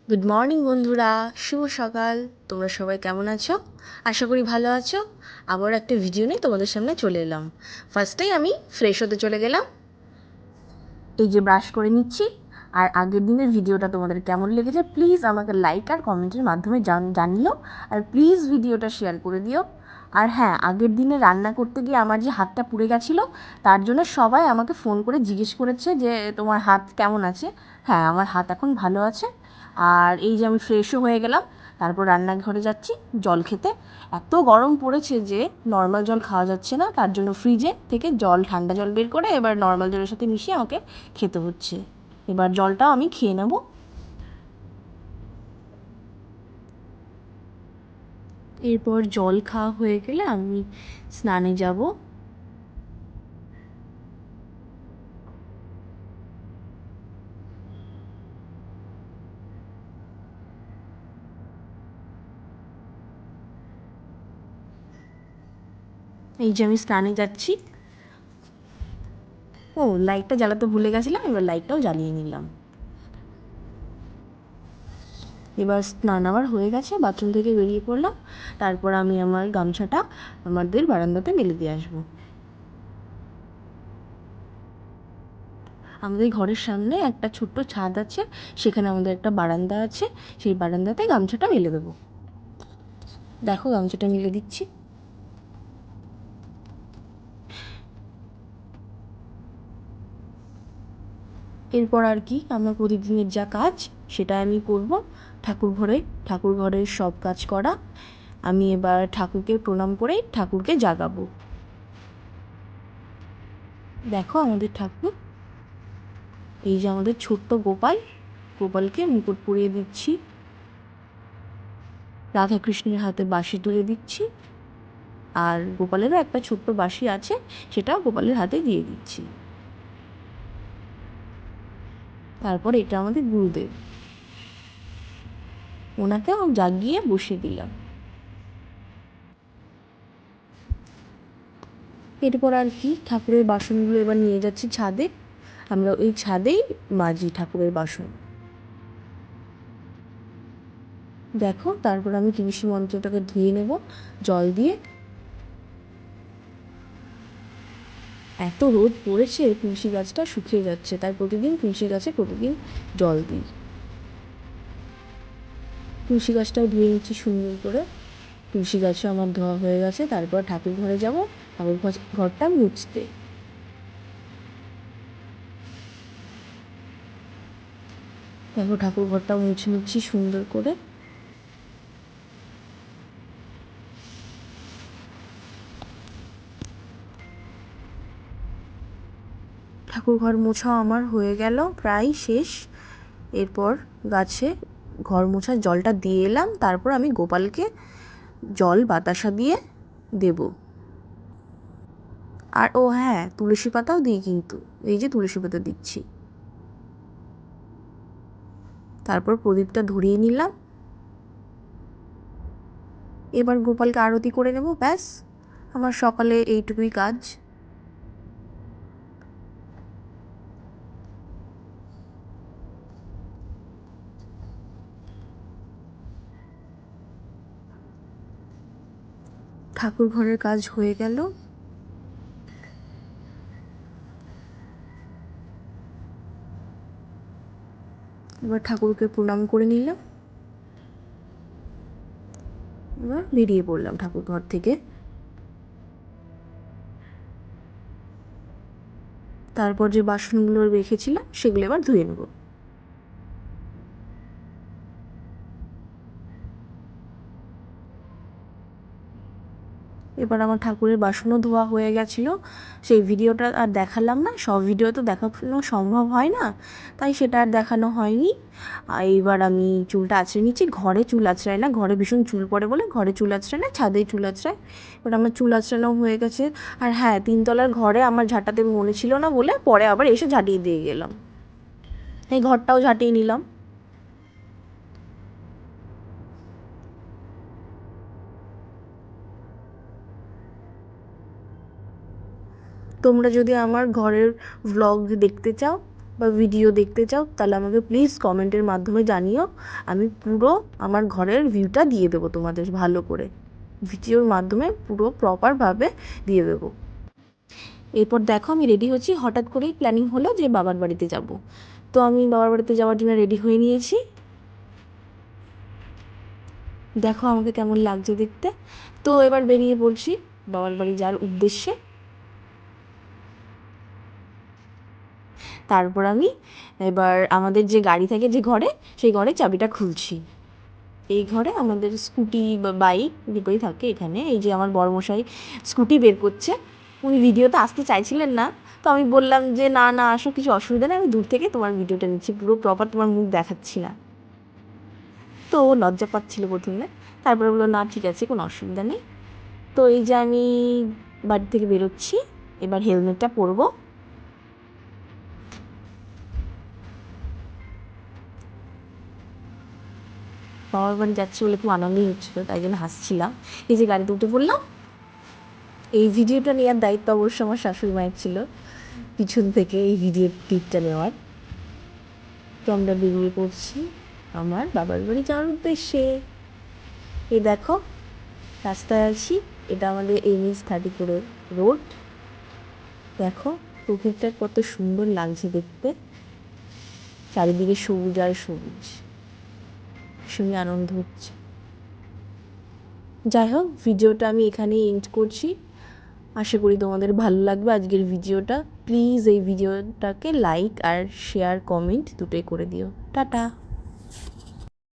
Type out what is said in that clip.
Good morning বন্ধুরা, শুভ সকাল। তোমরা সবাই কেমন আছো? আশা করি ভালো আছো। আবার একটা ভিডিও নিয়ে তোমাদের সামনে চলে এলাম। ফার্স্টেই আমি ফ্রেশ হতে চলে গেলাম, এই যে ব্রাশ করে নিচ্ছি। আর আগের দিনের ভিডিওটা তোমাদের কেমন লেগেছে প্লিজ আমাকে লাইক আর কমেন্টের মাধ্যমে জানিও। আর প্লিজ ভিডিওটা শেয়ার করে দিও। আর হ্যাঁ, আগের দিনে রান্না করতে গিয়ে আমার যে হাতটা পুড়ে গেছিলো, তার জন্য সবাই আমাকে ফোন করে জিজ্ঞেস করেছে যে তোমার হাত কেমন আছে। হ্যাঁ, আমার হাত এখন ভালো আছে। আর এই যে আমি ফ্রেশও হয়ে গেলাম, তারপর রান্নাঘরে যাচ্ছি জল খেতে। এত গরম পড়েছে যে নর্মাল জল খাওয়া যাচ্ছে না, তার জন্য ফ্রিজে থেকে ঠান্ডা জল বের করে এবার নর্মাল জলের সাথে মিশিয়ে আমাকে খেতে হচ্ছে। এবার জলটাও আমি খেয়ে নেব। এরপর জল খাওয়া হয়ে গেলে আমি স্নানে যাব। এই যে আমি স্নানে যাচ্ছি। ও, লাইটটা জ্বালাতে ভুলে গেছিলাম, এবার লাইটটাও জ্বালিয়ে নিলাম। এবার স্নান আমার হয়ে গেছে, বাথরুম থেকে বেরিয়ে পড়লাম। তারপর আমি আমার গামছাটা আমাদের বারান্দাতে মেলে দিয়ে আসবো। আমাদের ঘরের সামনে একটা ছোট্ট ছাদ আছে, সেখানে আমাদের একটা বারান্দা আছে, সেই বারান্দাতে গামছাটা মেলে দেবো। দেখো, গামছাটা মেলে দিচ্ছি। এরপর আর কি, আমার প্রতিদিনের যা কাজ সেটা আমি করব। ঠাকুর ঘরের সব কাজ করা। আমি এবার ঠাকুরকে প্রণাম করে ঠাকুরকে জাগাবো। দেখো আমাদের ঠাকুর, এই যে আমাদের ছোট্ট গোপালকে মুকুট পরিয়ে দিচ্ছি। রাধাকৃষ্ণের হাতে বাঁশি তুলে দিচ্ছি। আর গোপালেরও একটা ছোট্ট বাঁশি আছে, সেটাও গোপালের হাতে দিয়ে দিচ্ছি। তারপর এটা আমাদের গুরুদেব, ওনাকেও জাগিয়ে বসিয়ে দিলাম। এরপর আর কি, ঠাকুরের বাসনগুলো এবার নিয়ে যাচ্ছি ছাদে। আমরা ওই ছাদেই মাজি ঠাকুরের বাসন। দেখো, তারপর আমি তুলসী মন্ত্রটাকে ধুয়ে নেব জল দিয়ে। এত রোদ পড়েছে, তুলসী গাছটা শুকিয়ে যাচ্ছে, তাই তুলসী গাছে প্রতিদিন জল দিই। তুলসী গাছটাও ধুয়ে নিচ্ছি সুন্দর করে। তুলসী গাছও আমার ধোয়া হয়ে গেছে। তারপর ঠাকুর ঘরে যাব, ঠাকুর ঘরটা মুছতে। দেখো, ঠাকুর ঘরটা মুছে নিচ্ছি সুন্দর করে। ঠাকুর ঘর মোছাও আমার হয়ে গেল, প্রায় শেষ। এরপর গাছে ঘর মোছার জলটা দিয়ে এলাম। তারপর আমি গোপালকে জল বাতাসা দিয়ে দেব। আর ও হ্যাঁ, তুলসী পাতাও দিই কিন্তু, এই যে তুলসী পাতা দিচ্ছি। তারপর প্রদীপটা ধরিয়ে নিলাম। এবার গোপালকে আরতি করে নেব, ব্যাস আমার সকালে এইটুকুই কাজ। ঠাকুর ঘরের কাজ হয়ে গেল। এবার ঠাকুরকে প্রণাম করে নিলাম। এবার বেরিয়ে পড়লাম ঠাকুর ঘর থেকে। তারপর যে বাসনগুলো রেখেছিলাম সেগুলো এবার ধুয়ে নেব। এবার আমার ঠাকুরের বাসনও ধোয়া হয়ে গেছিলো। সেই ভিডিওটা আর দেখালাম না, সব ভিডিও তো দেখানো সম্ভব হয় না, তাই সেটা আর দেখানো হয়নি। এইবার আমি চুলটা আঁচড়ে নিচ্ছি। ঘরে চুল আঁচড়াই না, ঘরে ভীষণ চুল পড়ে বলে ঘরে চুল আঁচড়াই না, ছাদেই চুল আঁচড়াই। এবার আমার চুল আঁচড়ানো হয়ে গেছে। আর হ্যাঁ, 3 তলার ঘরে আমার ঝাঁটাতে মনে ছিল না বলে পরে আবার এসে ঝাঁটিয়ে দিয়ে গেলাম। এই ঘরটাও ঝাঁটিয়ে নিলাম। তোমরা যদি আমার ঘরের ভ্লগ দেখতে চাও বা ভিডিও দেখতে চাও তাহলে আমাকে প্লিজ কমেন্টের মাধ্যমে জানিও। আমি পুরো আমার ঘরের ভিউটা দিয়ে দেবো তোমাদের ভালো করে, ভিডিওর মাধ্যমে পুরো প্রপারভাবে দিয়ে দেবো। এরপর দেখো আমি রেডি হচ্ছি, হঠাৎ করেই প্ল্যানিং হলো যে বাবার বাড়িতে যাব। তো আমি বাবার বাড়িতে যাওয়ার জন্য রেডি হয়ে নিয়েছি। দেখো আমাকে কেমন লাগছে দেখতে। তো এবার বেরিয়ে পড়ছি বাবার বাড়ি যাওয়ার উদ্দেশ্যে। তারপর আমি এবার আমাদের যে গাড়ি থাকে যে ঘরে, সেই ঘরে চাবিটা খুলছি। এই ঘরে আমাদের স্কুটি বা বাইক দুটোই থাকে এখানে। এই যে আমার বড়মশাই স্কুটি বের করছে, উনি ভিডিওতে আসতে চাইছিলেন না, তো আমি বললাম যে না না আসো, কিছু অসুবিধা নেই, আমি দূর থেকে তোমার ভিডিওটা নিচ্ছি, পুরো প্রপার তোমার মুখ দেখাচ্ছি না। তো ও লজ্জা পাচ্ছিলো প্রথমে, তারপরে বললো না ঠিক আছে কোনো অসুবিধা নেই। তো এই যে আমি বাড়ি থেকে বেরোচ্ছি, এবার হেলমেটটা পরবো। বাবার বাড়ি যাচ্ছি বলে খুব আনন্দই হচ্ছিলো, তাই জন্য হাসছিলাম। এই যে গাড়িতে উঠে পড়লাম। এই ভিডিওটা নেওয়ার দায়িত্ব অবশ্য আমার শাশুড়ি মায়ের ছিল, পিছন থেকে এই ভিডিও ক্লিপটা নেওয়ার। তো আমরা বেরিয়ে পড়ছি আমার বাবার বাড়ি যাওয়ার উদ্দেশ্যে। এই দেখো রাস্তায় আছি, এটা আমাদের NH-34 রোড। দেখো প্রকৃতিটা কত সুন্দর লাগছে দেখতে, চারিদিকে সবুজ আর সবুজ, ভীষণই আনন্দ হচ্ছে। যাই হোক ভিডিওটা আমি এখানেই এন্ড করছি। আশা করি তোমাদের ভালো লাগবে আজকের ভিডিওটা। প্লিজ এই ভিডিওটাকে লাইক আর শেয়ার কমেন্ট দুটোই করে দিও। টাটা।